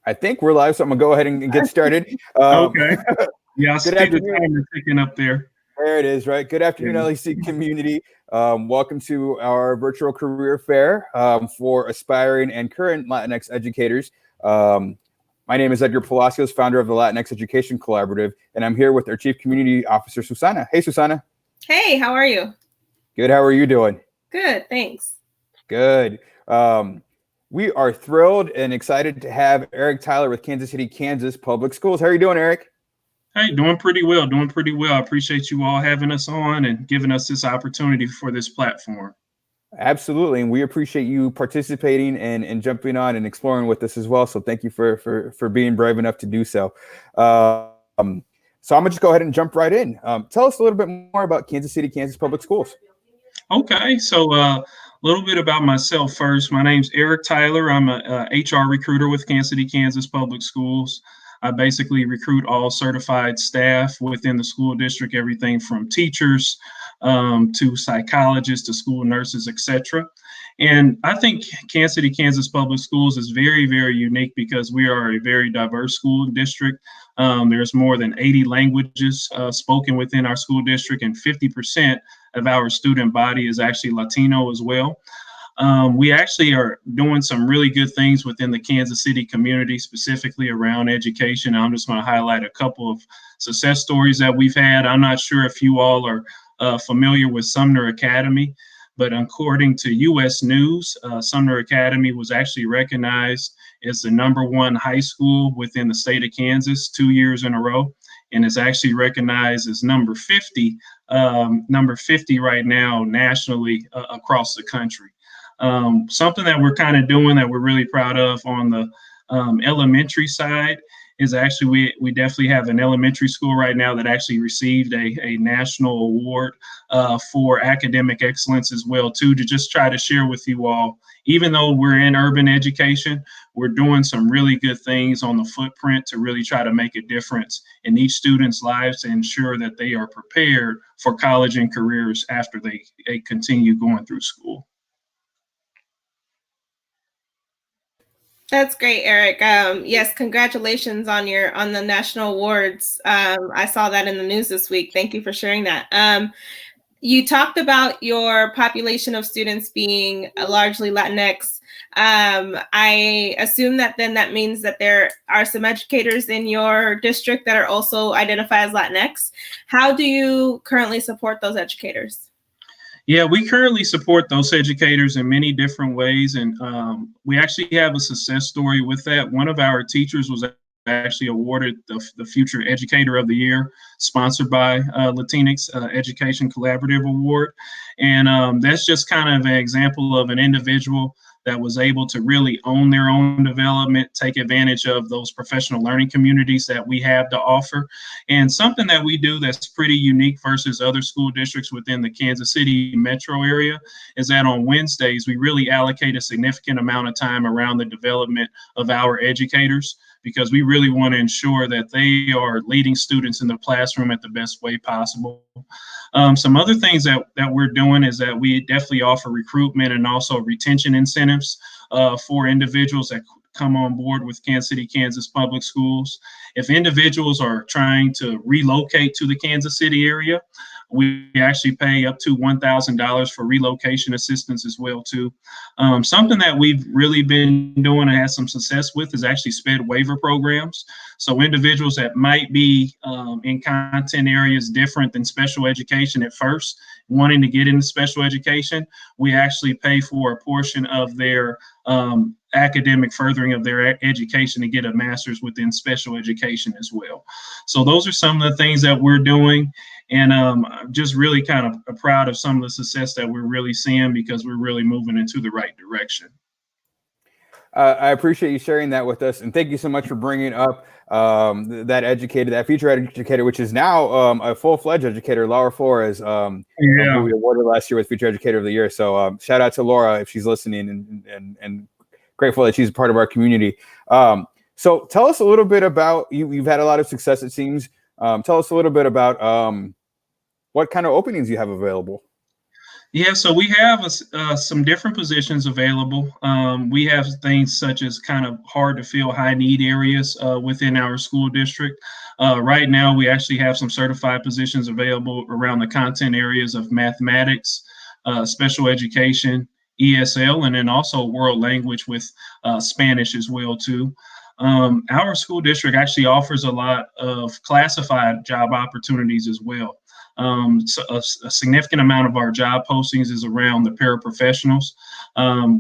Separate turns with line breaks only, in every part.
I think we're live, so I'm gonna go ahead and get started.
Okay. Yeah, I
Good
see the
afternoon.
timer ticking up there.
There it is, right? Good afternoon,
Yeah.
LEC community. Welcome to our virtual career fair for aspiring and current Latinx educators. My name is Edgar Palacios, founder of the Latinx Education Collaborative, and I'm here with our Chief Community Officer, Susana. Hey, Susana.
Hey, how are you?
Good. How are you doing?
Good, thanks.
Good. We are thrilled and excited to have Eric Tyler with Kansas City, Kansas Public Schools. How are you doing, Eric?
Hey, doing pretty well. Doing pretty well. I appreciate you all having us on and giving us this opportunity for this platform.
Absolutely, and we appreciate you participating and jumping on and exploring with us as well. So thank you for being brave enough to do so. So I'm gonna just go ahead and jump right in. Tell us a little bit more about Kansas City, Kansas Public Schools.
Okay, so a little bit about myself first. My name's Eric Tyler. I'm a HR recruiter with Kansas City, Kansas Public Schools. I basically recruit all certified staff within the school district, everything from teachers to psychologists to school nurses, etc. And I think Kansas City, Kansas Public Schools is very, very unique because we are a very diverse school district. There's more than 80 languages spoken within our school district, and 50% of our student body is actually Latino as well. We actually are doing some really good things within the Kansas City community, specifically around education. I'm just going to highlight a couple of success stories that we've had. I'm not sure if you all are familiar with Sumner Academy, but according to U.S. News, Sumner Academy was actually recognized as the #1 high school within the state of Kansas 2 years in a row, and is actually recognized as number 50 right now nationally across the country. Something that we're kind of doing that we're really proud of on the elementary side is actually we definitely have an elementary school right now that actually received a national award for academic excellence as well too, to just try to share with you all. Even though we're in urban education, we're doing some really good things on the footprint to really try to make a difference in each student's lives to ensure that they are prepared for college and careers after they continue going through school.
That's great, Eric. Yes, congratulations on the national awards. I saw that in the news this week. Thank you for sharing that. You talked about your population of students being largely Latinx. I assume that then that means that there are some educators in your district that are also identified as Latinx. How do you currently support those educators?
Yeah, we currently support those educators in many different ways, and we actually have a success story with that. One of our teachers was actually awarded the Future Educator of the Year, sponsored by Latinx Education Collaborative Award. And that's just kind of an example of an individual that was able to really own their own development, take advantage of those professional learning communities that we have to offer. And something that we do that's pretty unique versus other school districts within the Kansas City metro area is that on Wednesdays, we really allocate a significant amount of time around the development of our educators, because we really want to ensure that they are leading students in the classroom at the best way possible. Some other things that we're doing is that we definitely offer recruitment and also retention incentives for individuals that come on board with Kansas City, Kansas Public Schools. If individuals are trying to relocate to the Kansas City area, we actually pay up to $1,000 for relocation assistance as well too. Something that we've really been doing and had some success with is actually SPED waiver programs. So individuals that might be in content areas different than special education at first, wanting to get into special education, we actually pay for a portion of their academic furthering of their education to get a master's within special education as well. So those are some of the things that we're doing. And I'm just really kind of proud of some of the success that we're really seeing, because we're really moving into the right direction.
I appreciate you sharing that with us, and thank you so much for bringing up that educator, that future educator, which is now a full-fledged educator, Laura Flores, who we awarded last year with Future Educator of the Year. So shout out to Laura if she's listening, and grateful that she's a part of our community. So tell us a little bit about you've had a lot of success, it seems. Tell us a little bit about what kind of openings you have available.
Yeah, so we have some different positions available. We have things such as kind of hard to fill high need areas within our school district. Right now, we actually have some certified positions available around the content areas of mathematics, special education, ESL, and then also world language with Spanish as well too. Our school district actually offers a lot of classified job opportunities as well. So a significant amount of our job postings is around the paraprofessionals.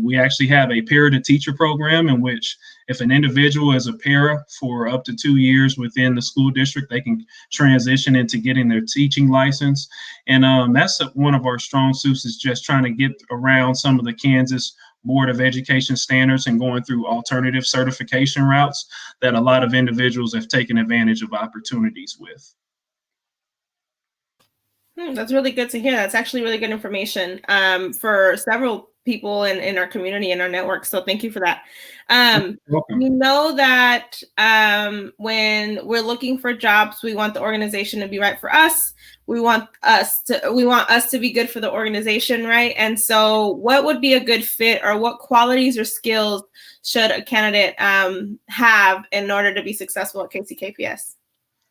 We actually have a para to teacher program in which if an individual is a para for up to 2 years within the school district, they can transition into getting their teaching license. And that's one of our strong suits, is just trying to get around some of the Kansas Board of Education standards and going through alternative certification routes that a lot of individuals have taken advantage of opportunities with.
That's really good to hear. That's actually really good information for several people in our community and our network. So thank you for that. We know that when we're looking for jobs, we want the organization to be right for us. We want us to be good for the organization, right? And so what would be a good fit, or what qualities or skills should a candidate have in order to be successful at KCKPS?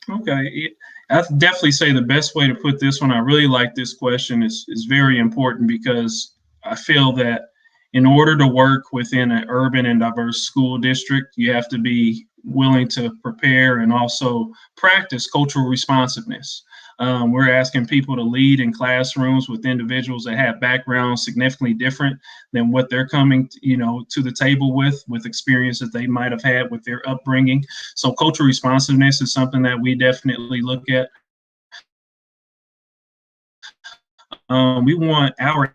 Okay. I'd definitely say the best way to put this one, I really like this question, is very important, because I feel that in order to work within an urban and diverse school district, you have to be willing to prepare and also practice cultural responsiveness. We're asking people to lead in classrooms with individuals that have backgrounds significantly different than what they're coming, to the table with experiences they might have had with their upbringing. So cultural responsiveness is something that we definitely look at. We want our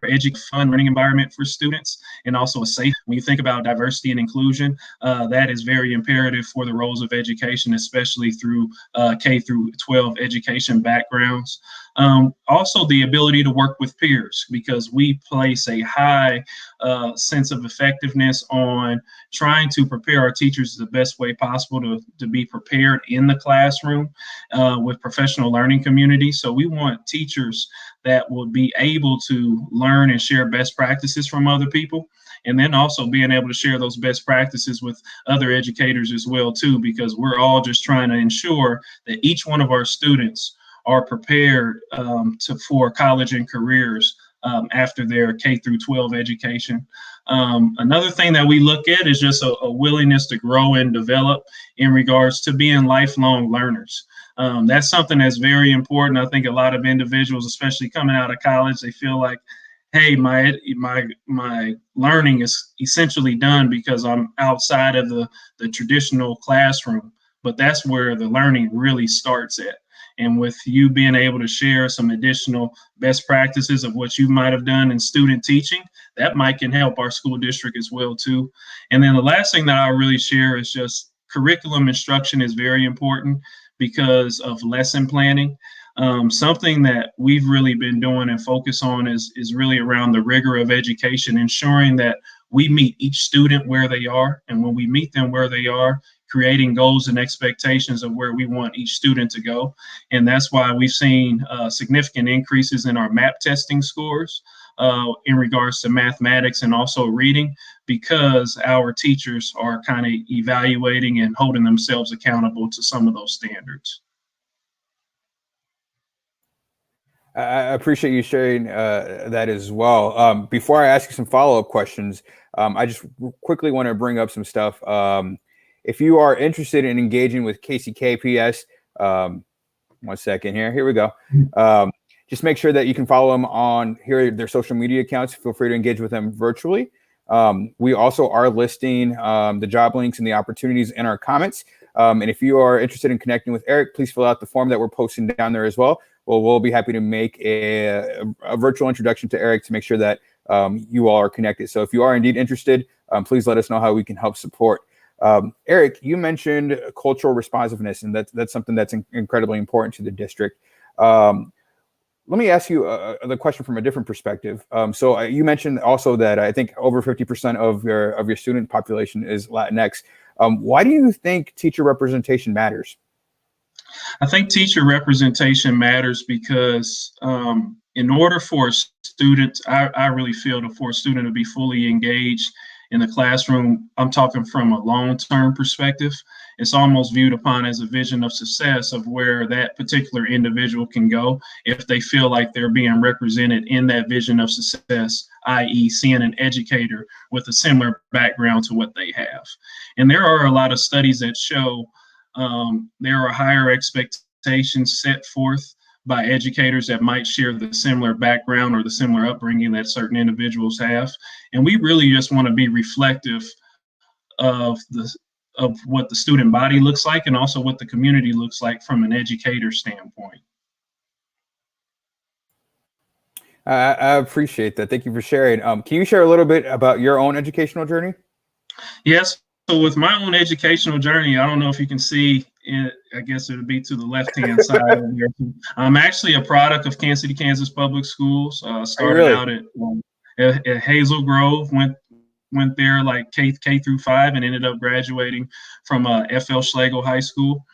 fun learning environment for students, and also a safe. When you think about diversity and inclusion, that is very imperative for the roles of education, especially through K through 12 education backgrounds. Also, the ability to work with peers, because we place a high sense of effectiveness on trying to prepare our teachers the best way possible to be prepared in the classroom with professional learning community. So we want teachers that will be able to learn and share best practices from other people, and then also being able to share those best practices with other educators as well too, because we're all just trying to ensure that each one of our students are prepared for college and careers after their K through 12 education. Another thing that we look at is just a willingness to grow and develop in regards to being lifelong learners. That's something that's very important. I think a lot of individuals, especially coming out of college, they feel like, hey, my learning is essentially done because I'm outside of the traditional classroom. But that's where the learning really starts at. And with you being able to share some additional best practices of what you might have done in student teaching, that can help our school district as well too. And then the last thing that I really share is just curriculum instruction is very important because of lesson planning. Something that we've really been doing and focus on is really around the rigor of education, ensuring that we meet each student where they are. And when we meet them where they are, creating goals and expectations of where we want each student to go. And that's why we've seen significant increases in our MAP testing scores in regards to mathematics and also reading, because our teachers are kind of evaluating and holding themselves accountable to some of those standards.
I appreciate you sharing that as well. Before I ask you some follow-up questions, I just quickly want to bring up some stuff. If you are interested in engaging with KCKPS, 1 second here. Here we go. Just make sure that you can follow them on their social media accounts. Feel free to engage with them virtually. We also are listing the job links and the opportunities in our comments. And if you are interested in connecting with Eric, please fill out the form that we're posting down there as well. We'll be happy to make a virtual introduction to Eric to make sure that you all are connected. So if you are indeed interested, please let us know how we can help support. Eric, you mentioned cultural responsiveness, and that's something that's incredibly important to the district. Let me ask you the question from a different perspective. So you mentioned also that I think over 50% of your student population is Latinx. Why do you think teacher representation matters?
I think teacher representation matters because in order for a student, I really feel for a student to be fully engaged in the classroom, I'm talking from a long-term perspective, it's almost viewed upon as a vision of success of where that particular individual can go if they feel like they're being represented in that vision of success, i.e. seeing an educator with a similar background to what they have. And there are a lot of studies that show there are higher expectations set forth by educators that might share the similar background or the similar upbringing that certain individuals have. And we really just want to be reflective of what the student body looks like and also what the community looks like from an educator standpoint.
I appreciate that. Thank you for sharing. Can you share a little bit about your own educational journey?
Yes. So with my own educational journey, I don't know if you can see it, I guess it would be to the left-hand side of here. I'm actually a product of Kansas City, Kansas Public Schools. Started out at Hazel Grove, went there like K through 5 and ended up graduating from F.L. Schlegel High School.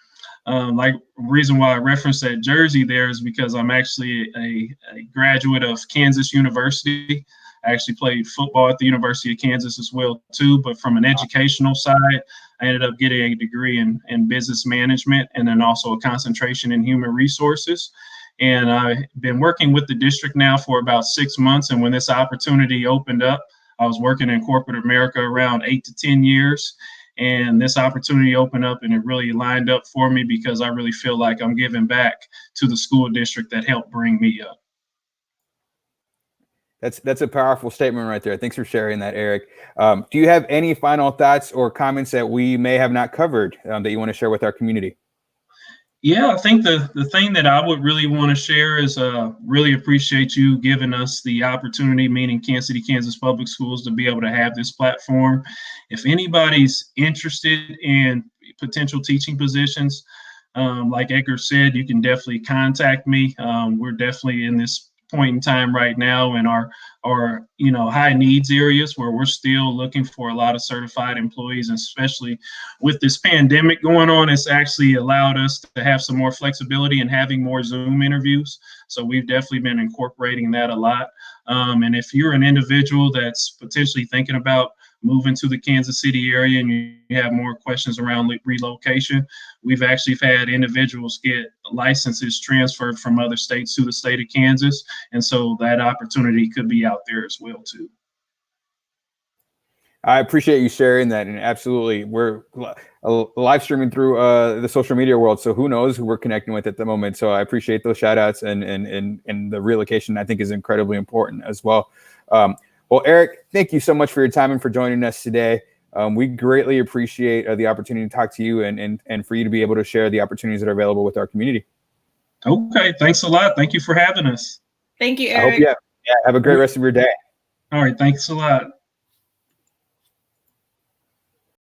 Like reason why I referenced that jersey there is because I'm actually a graduate of Kansas University. I actually played football at the University of Kansas as well too, but from an educational side, I ended up getting a degree in business management and then also a concentration in human resources. And I've been working with the district now for about 6 months. And when this opportunity opened up, I was working in corporate America around 8 to 10 years. And this opportunity opened up and it really lined up for me because I really feel like I'm giving back to the school district that helped bring me up.
That's a powerful statement right there. Thanks for sharing that, Eric. Do you have any final thoughts or comments that we may have not covered that you want to share with our community?
Yeah, I think the thing that I would really want to share is really appreciate you giving us the opportunity, meaning Kansas City, Kansas Public Schools, to be able to have this platform. If anybody's interested in potential teaching positions, like Edgar said, you can definitely contact me. We're definitely in this point in time right now in our high needs areas where we're still looking for a lot of certified employees, and especially with this pandemic going on, it's actually allowed us to have some more flexibility and having more Zoom interviews. So we've definitely been incorporating that a lot. And if you're an individual that's potentially thinking about moving to the Kansas City area and you have more questions around relocation, we've actually had individuals get licenses transferred from other states to the state of Kansas. And so that opportunity could be out there as well, too.
I appreciate you sharing that. And absolutely, we're live streaming through the social media world. So who knows who we're connecting with at the moment. So I appreciate those shout outs and the relocation, I think, is incredibly important as well. Well, Eric, thank you so much for your time and for joining us today. We greatly appreciate the opportunity to talk to you and for you to be able to share the opportunities that are available with our community.
Okay, thanks a lot. Thank you for having us.
Thank you, Eric.
I hope you have a great rest of your day.
All right, thanks a lot.